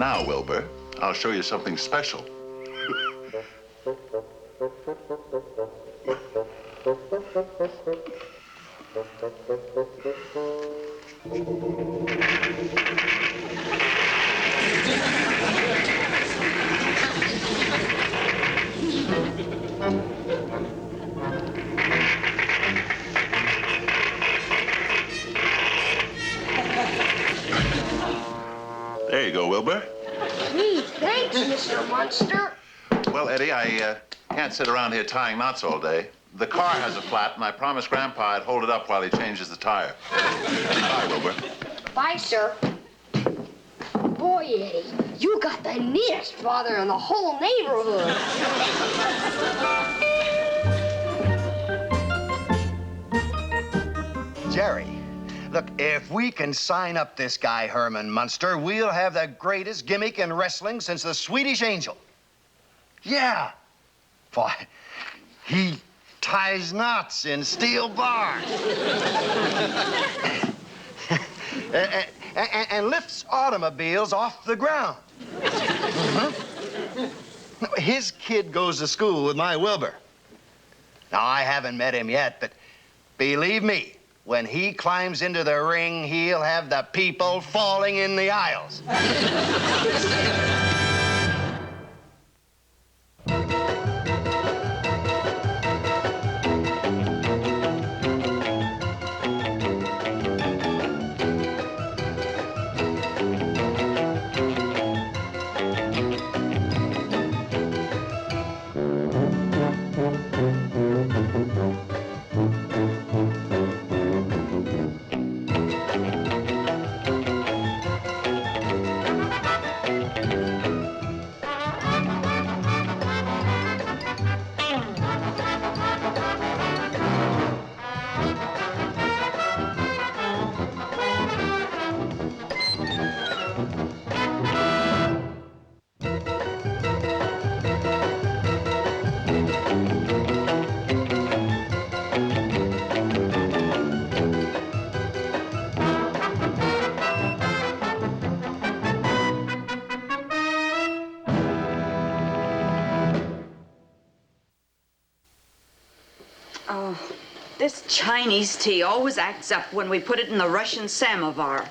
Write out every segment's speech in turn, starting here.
now, Wilbur, I'll show you something special. There you go, Wilbur. Gee, thanks, Mr. Munster. Well, Eddie, I can't sit around here tying knots all day. The car has a flat, and I promised Grandpa I'd hold it up while he changes the tire. Bye, Wilbur. Bye, sir. Boy, Eddie, you got the neatest father in the whole neighborhood. Jerry, look, if we can sign up this guy, Herman Munster, we'll have the greatest gimmick in wrestling since the Swedish Angel. Yeah. Boy, he ties knots in steel bars. and lifts automobiles off the ground. His kid goes to school with my Wilbur. Now, I haven't met him yet, but believe me, when he climbs into the ring, he'll have the people falling in the aisles. Oh, this Chinese tea always acts up when we put it in the Russian samovar.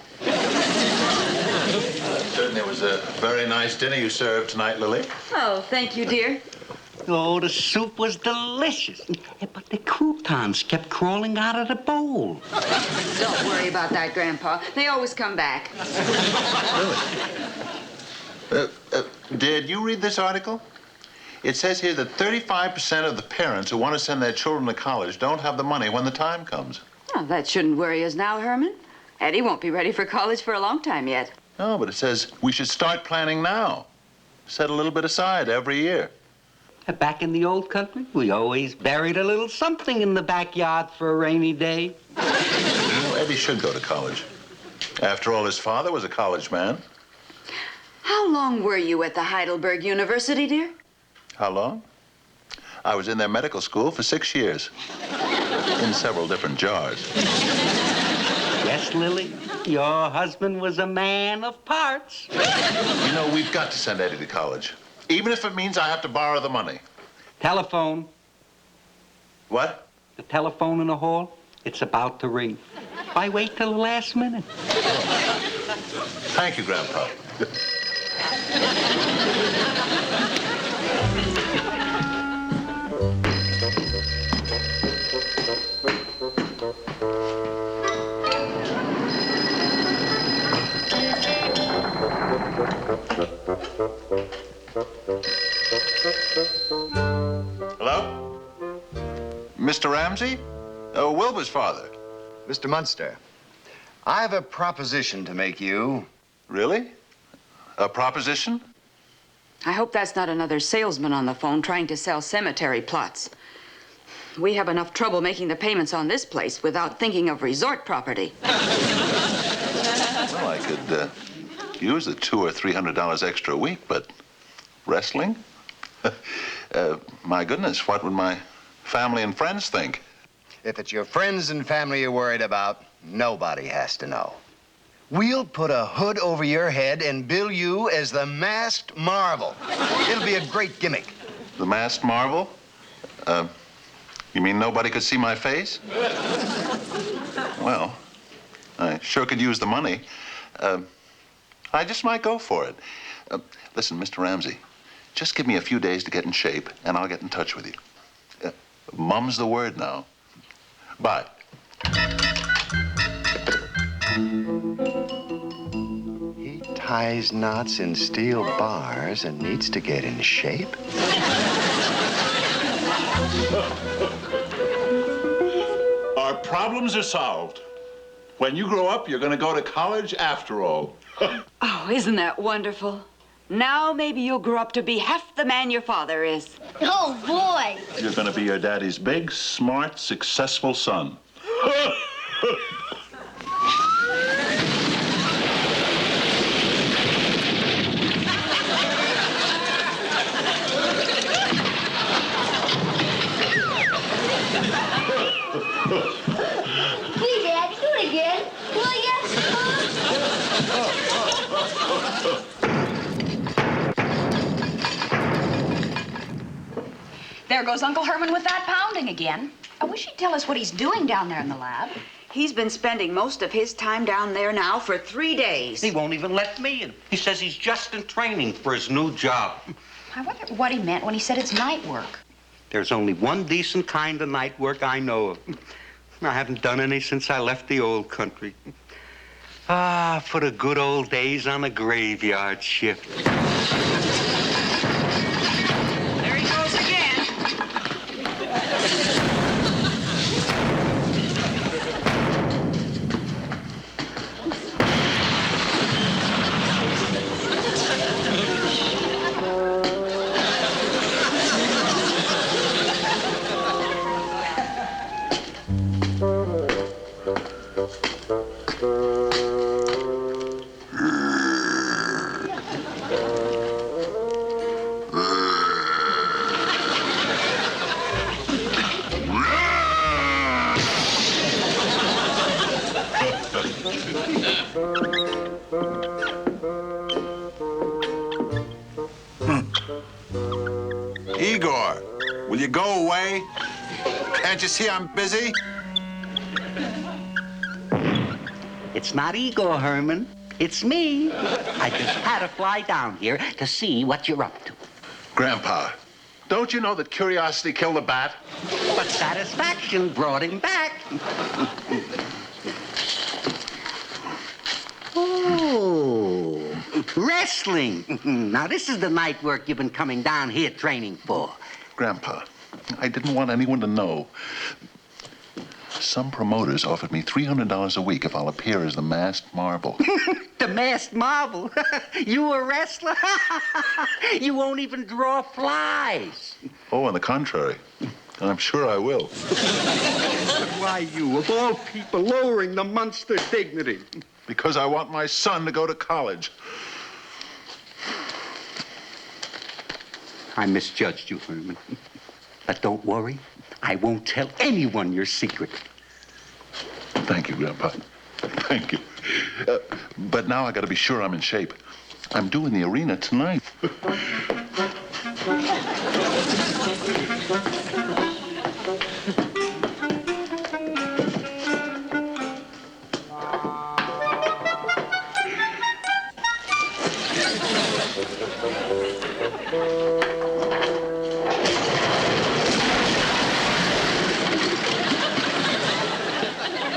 Certainly was a very nice dinner you served tonight, Lily. Oh, thank you, dear. Oh, the soup was delicious. But the croutons kept crawling out of the bowl. Don't worry about that, Grandpa. They always come back. Really? Did you read this article? It says here that 35% of the parents who want to send their children to college don't have the money when the time comes. Oh, that shouldn't worry us now, Herman. Eddie won't be ready for college for a long time yet. No, but it says we should start planning now. Set a little bit aside every year. Back in the old country, we always buried a little something in the backyard for a rainy day. Well, Eddie should go to college. After all, his father was a college man. How long were you at the Heidelberg University, dear? How long? I was in their medical school for 6 years. In several different jars. Yes, Lily, your husband was a man of parts. You know, we've got to send Eddie to college. Even if it means I have to borrow the money. Telephone. What? The telephone in the hall, it's about to ring. Why wait till the last minute? Thank you, Grandpa. Hello? Mr. Ramsey? Wilbur's father. Mr. Munster, I have a proposition to make you. Really? A proposition? I hope that's not another salesman on the phone trying to sell cemetery plots. We have enough trouble making the payments on this place without thinking of resort property. Well, I could use the $200 or $300 extra a week, but wrestling? My goodness, what would my family and friends think? If it's your friends and family you're worried about, nobody has to know. We'll put a hood over your head and bill you as the masked marvel. It'll be a great gimmick. The masked marvel? You mean nobody could see my face? Well, I sure could use the money. I just might go for it. Listen, Mr. Ramsey, just give me a few days to get in shape, and I'll get in touch with you. Mum's the word now. Bye. He ties knots in steel bars and needs to get in shape. Our problems are solved. When you grow up, you're going to go to college after all. Oh, isn't that wonderful? Now maybe you'll grow up to be half the man your father is. Oh, boy. You're going to be your daddy's big, smart, successful son. Hey, Dad, do it again. Will ya? There goes Uncle Herman with that pounding again. I wish he'd tell us what he's doing down there in the lab. He's been spending most of his time down there now for 3 days. He won't even let me in. He says he's just in training for his new job. I wonder what he meant when he said it's night work. There's only one decent kind of night work I know of. I haven't done any since I left the old country. Ah, for the good old days on the graveyard shift. There he goes again. Igor, will you go away? Can't you see I'm busy? It's not Igor, Herman. It's me. I just had to fly down here to see what you're up to. Grandpa, don't you know that curiosity killed the bat? But satisfaction brought him back. Oh, wrestling. Now, this is the night work you've been coming down here training for. Grandpa, I didn't want anyone to know. Some promoters offered me $300 a week if I'll appear as the masked marvel. The masked marvel? You a wrestler? You won't even draw flies. Oh, on the contrary, I'm sure I will. But why you, of all people, lowering the Munster dignity? Because I want my son to go to college. I misjudged you, Herman. But don't worry. I won't tell anyone your secret. Thank you, Grandpa. Thank you. But now I gotta be sure I'm in shape. I'm doing the arena tonight.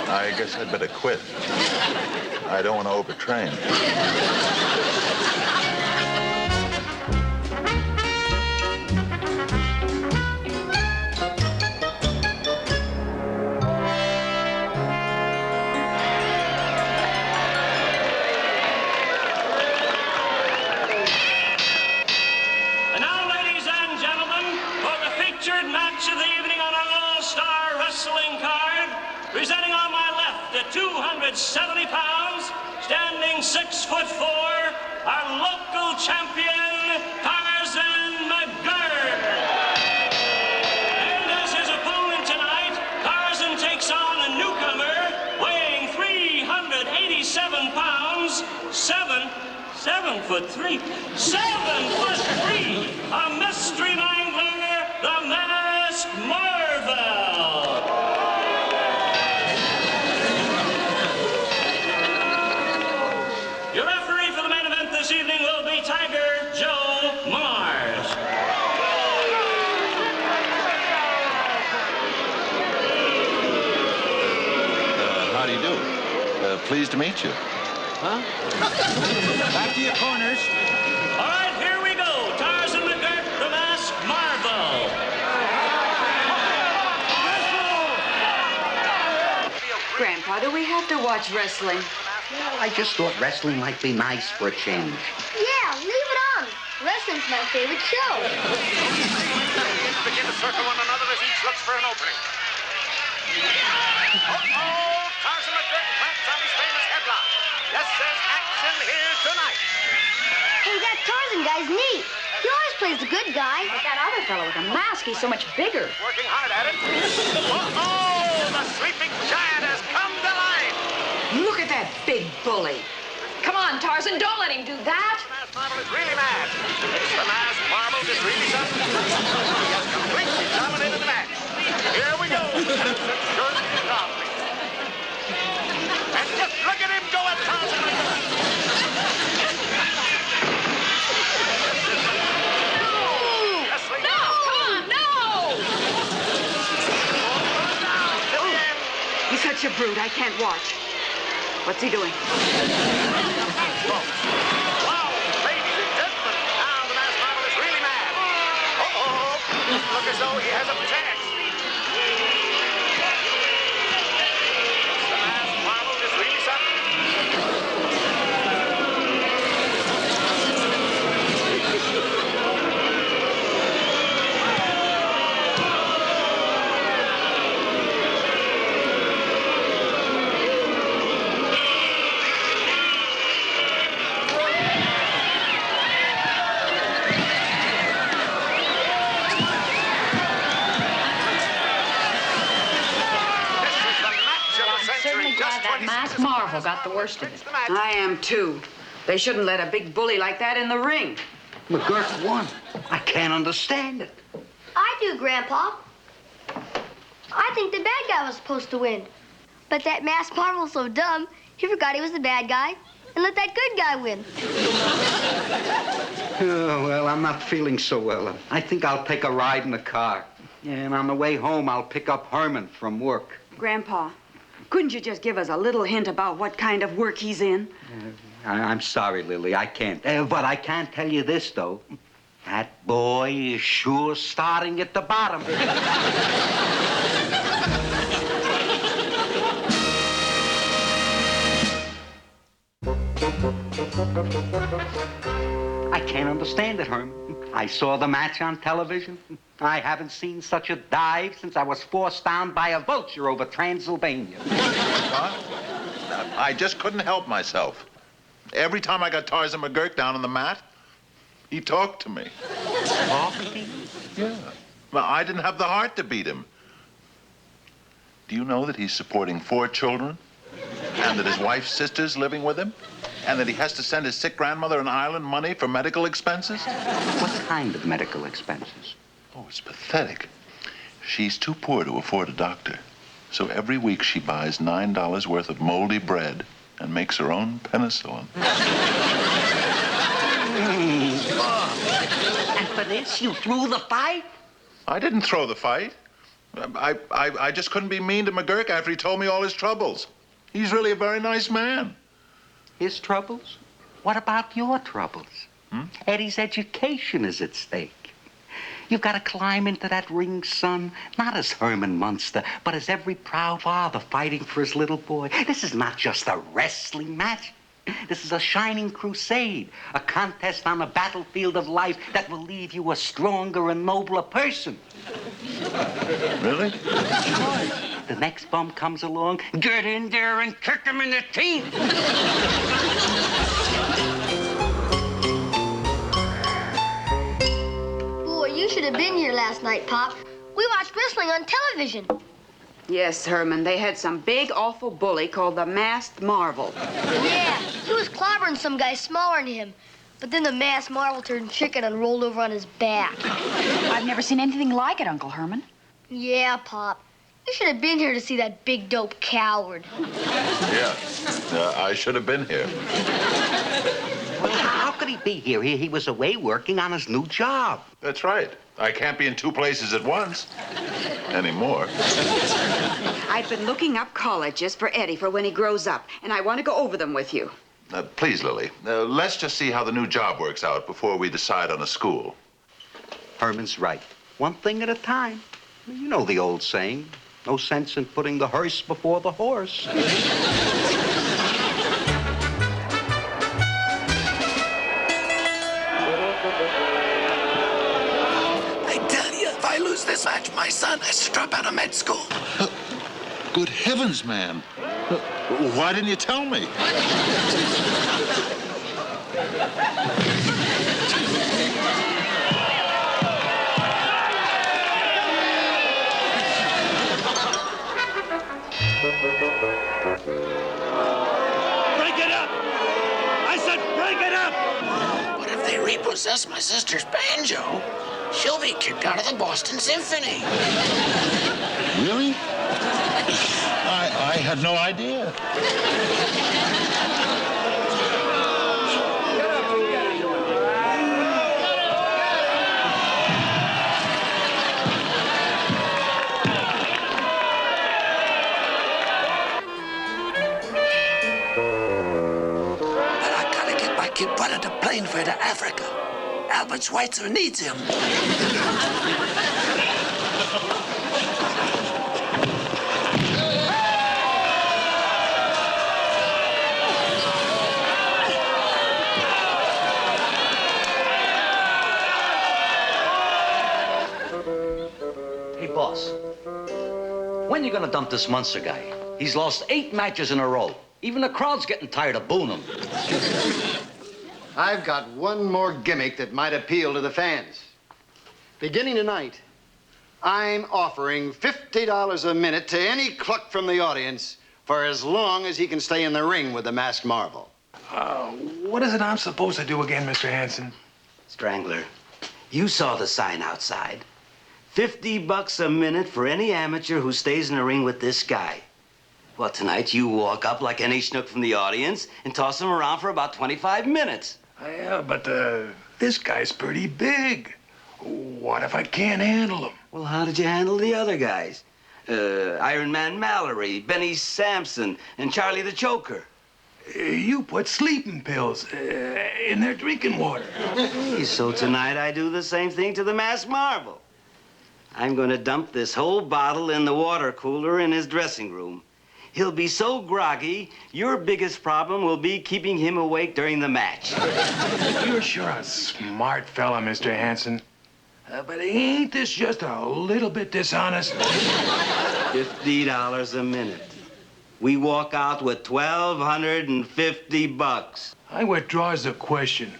I guess I'd better quit. I don't want to overtrain. And now, ladies and gentlemen, for the featured match of the evening on our all-star wrestling card, presenting on my left at 270 pounds, standing 6'4", our local champion, Tarzan McGurk. And as his opponent tonight, Tarzan takes on a newcomer weighing 387 pounds, 7'3". 7'3". A mystery mangler, the masked Marvel. Your referee for the main event this evening will be Tiger Joe Mars. How do you do? Pleased to meet you. Huh? Back to your corners. All right, here we go. Tarzan McGurk, the masked Marvel. Grandpa, do we have to watch wrestling? Well, I just thought wrestling might be nice for a change. Yeah, leave it on. Wrestling's my favorite show. Begin to circle one another as each looks for an opening. Uh-oh! Tarzan McGurk plants on his famous headlock. Yes, there's action here tonight. Hey, that Tarzan guy's neat. He always plays the good guy. But that other fellow with a mask, he's so much bigger. Working hard at it. Uh-oh! The sleeping giant has come to life. Look at that big bully. Come on, Tarzan, don't let him do that. The masked marvel is really mad. The masked marvel is really something. He has completely dominated the match. Here we go. And just look at him go at Tarzan. No, come on, no! He's such a brute, I can't watch. What's he doing? Wow, ladies and gentlemen, now the masked marvel is really mad. Uh-oh. Look as though he has a chance. The masked marvel is really something. That masked Marvel got the worst of it. I am too. They shouldn't let a big bully like that in the ring. McGurk won. I can't understand it. I do, Grandpa. I think the bad guy was supposed to win. But that masked Marvel's so dumb, he forgot he was the bad guy and let that good guy win. Oh, well, I'm not feeling so well. I think I'll take a ride in the car. And on the way home, I'll pick up Herman from work. Grandpa, couldn't you just give us a little hint about what kind of work he's in? I'm sorry, Lily, I can't. But I can tell you this, though. That boy is sure starting at the bottom. I can't understand it, Herman. I saw the match on television. I haven't seen such a dive since I was forced down by a vulture over Transylvania. Huh? I just couldn't help myself. Every time I got Tarzan McGurk down on the mat, he talked to me. Talked to you? Yeah. Well, I didn't have the heart to beat him. Do you know that he's supporting 4 children? And that his wife's sister's living with him? And that he has to send his sick grandmother an island money for medical expenses? What kind of medical expenses? Oh, it's pathetic. She's too poor to afford a doctor. So every week she buys $9 worth of moldy bread and makes her own penicillin. And for this, you threw the fight? I didn't throw the fight. I just couldn't be mean to McGurk after he told me all his troubles. He's really a very nice man. His troubles? What about your troubles? Eddie's education is at stake. You've got to climb into that ring, son, not as Herman Munster, but as every proud father fighting for his little boy. This is not just a wrestling match. This is a shining crusade, a contest on the battlefield of life that will leave you a stronger and nobler person. Really? The next bum comes along, get in there and kick him in the teeth. Boy, you should have been here last night, Pop. We watched wrestling on television. Yes, Herman, they had some big, awful bully called the Masked Marvel. Yeah, he was clobbering some guy smaller than him. But then the masked marvel turned chicken and rolled over on his back. I've never seen anything like it, Uncle Herman. Yeah, Pop. You should have been here to see that big dope coward. Yeah, I should have been here. Well, how could he be here? He was away working on his new job. That's right. I can't be in two places at once. Anymore. I've been looking up colleges for Eddie for when he grows up, and I want to go over them with you. Please, Lily, let's just see how the new job works out before we decide on a school. Herman's right. One thing at a time. You know the old saying, no sense in putting the hearse before the horse. I tell you, if I lose this match, my son has to drop out of med school. Good heavens, man. Why didn't you tell me? Break it up! I said break it up! But if they repossess my sister's banjo, she'll be kicked out of the Boston Symphony. Really? I had no idea. But I gotta get my kid put at a plane fare to Africa. Albert Schweitzer needs him. Hey, boss. When you gonna dump this Munster guy? He's lost 8 matches in a row. Even the crowd's getting tired of booing him. I've got one more gimmick that might appeal to the fans. Beginning tonight, I'm offering $50 a minute to any cluck from the audience for as long as he can stay in the ring with the Masked Marvel. What is it I'm supposed to do again, Mr. Hanson? Strangler, you saw the sign outside. $50 a minute for any amateur who stays in the ring with this guy. Well, tonight you walk up like any schnook from the audience and toss him around for about 25 minutes. Yeah, but this guy's pretty big. What if I can't handle him? Well, how did you handle the other guys? Iron Man Mallory, Benny Sampson, and Charlie the Choker. You put sleeping pills in their drinking water. Hey, so tonight I do the same thing to the Masked Marvel. I'm going to dump this whole bottle in the water cooler in his dressing room. He'll be so groggy, your biggest problem will be keeping him awake during the match. You're sure a smart fella, Mr. Hanson. But ain't this just a little bit dishonest? $50 a minute. We walk out with $1,250. I withdraws the question.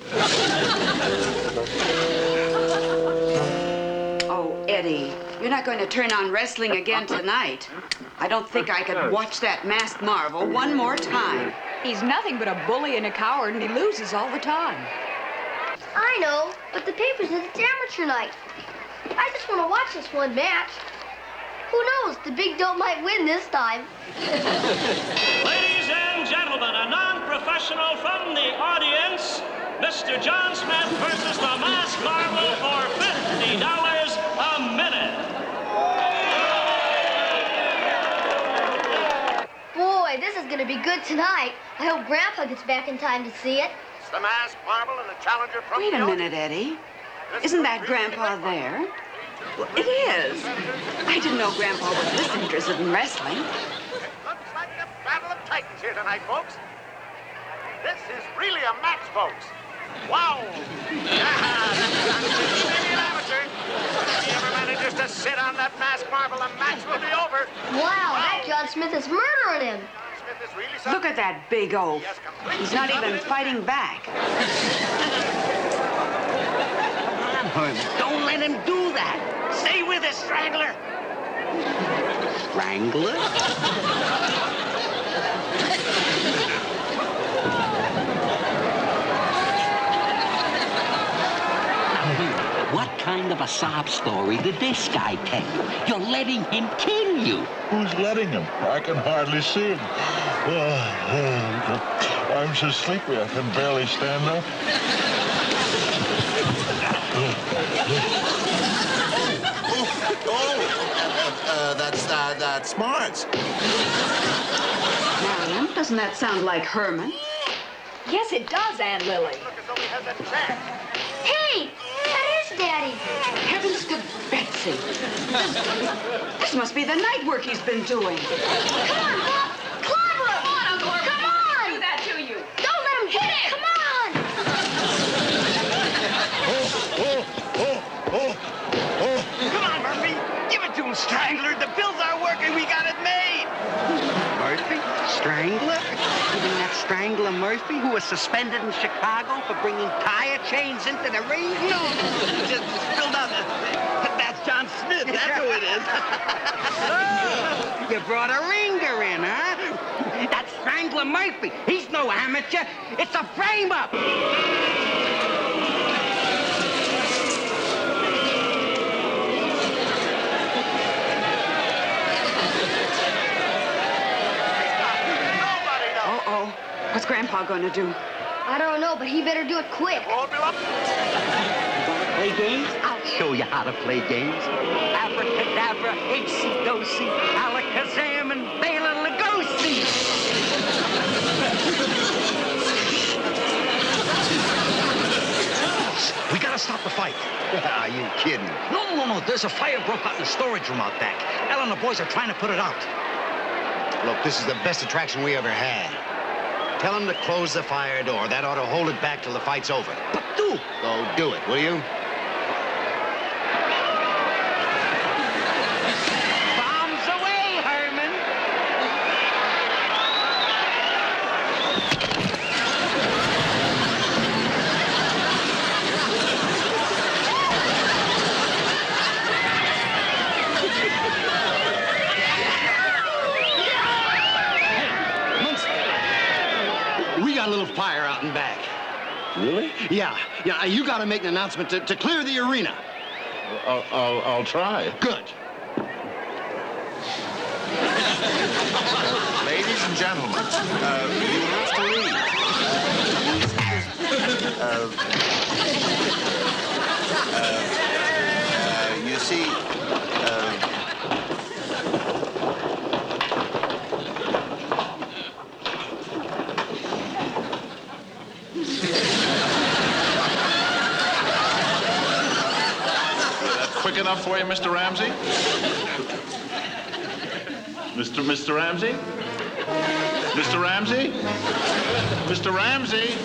Oh, Eddie, you're not going to turn on wrestling again tonight. I don't think I could watch that Masked Marvel one more time. He's nothing but a bully and a coward, and he loses all the time. I know, but the paper says it's amateur night. I just want to watch this one match. Who knows? The big dope might win this time. Ladies and gentlemen, a non-professional from the audience, Mr. John Smith versus the Masked Marvel for $50 a minute. Boy, this is going to be good tonight. I hope Grandpa gets back in time to see it. It's the Masked Marvel and the challenger from Wait a minute, Eddie. Isn't that Grandpa there? Well, it is. I didn't know Grandpa was this interested in wrestling. Looks like the Battle of Titans here tonight, folks. This is really a match, folks. Wow. Maybe an amateur. If he ever manages to sit on that Masked Marvel, the match will be over. Wow, that John Smith is murdering him. Smith is really Look at that big oaf. He's not even fighting back. Don't let him do that. Stay with us, Strangler. Strangler? What kind of a sob story did this guy tell you? You're letting him kill you. Who's letting him? I can hardly see him. I'm so sleepy I can barely stand up. That's smart. Marion, doesn't that sound like Herman? Yes, it does, Aunt Lily. Hey, that is Daddy. Heavens to Betsy. This must be the night work he's been doing. Come on, Pop. Clobber him. Come on, Uncle Herman. Come on. Do that to you. Don't let him hit it. Come on. Come on, Murphy. Give it to him, Strangler. The bills are working. We got it made. Murphy? Strangler? You mean that Strangler Murphy who was suspended in Chicago for bringing tire chains into the ring? No, just spilled out. That's John Smith. That's who it is. Oh, you brought a ringer in, huh? That's Strangler Murphy. He's no amateur. It's a frame-up. Uh-oh. What's Grandpa gonna do? I don't know, but he better do it quick. Play games? I'll show you how to play games. Abracadabra, Acey-dosey, Alakazam, and Bela Lugosi. We gotta stop the fight. Are you kidding? No. There's a fire broke out in the storage room out back. Ella and the boys are trying to put it out. Look, this is the best attraction we ever had. Tell them to close the fire door. That ought to hold it back till the fight's over. But do. Go do it, will you? Bombs away, Herman. We got a little fire out in back. Really? Yeah. You got to make an announcement to clear the arena. I'll try. Good. Ladies and gentlemen, you have to leave. You see, Quick enough for you, Mr. Ramsey? Mr. Ramsey? Mr. Ramsey? Mr. Ramsey?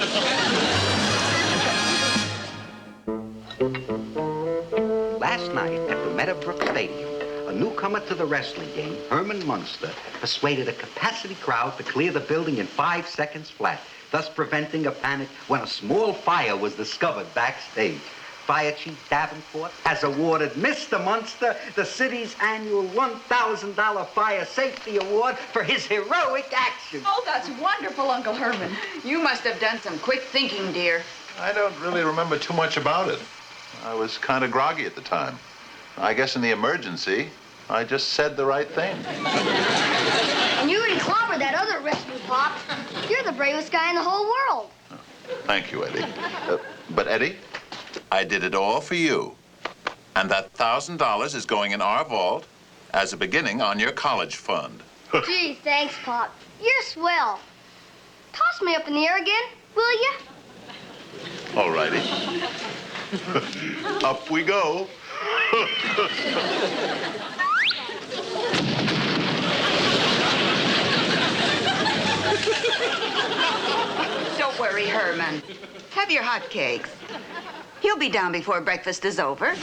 Last night at the Meadowbrook Stadium, a newcomer to the wrestling game, Herman Munster, persuaded a capacity crowd to clear the building in 5 seconds flat, thus preventing a panic when a small fire was discovered backstage. Fire Chief Davenport has awarded Mr. Munster the city's annual $1,000 Fire Safety Award for his heroic action. Oh, that's wonderful, Uncle Herman. You must have done some quick thinking, dear. I don't really remember too much about it. I was kind of groggy at the time. I guess in the emergency, I just said the right thing. And you already clobbered that other wrestler, Pop. You're the bravest guy in the whole world. Thank you, Eddie. But, Eddie, I did it all for you. And that $1,000 is going in our vault as a beginning on your college fund. Gee, thanks, Pop. You're swell. Toss me up in the air again, will you? All righty. Up we go. Don't worry, Herman. Have your hot cakes. He'll be down before breakfast is over.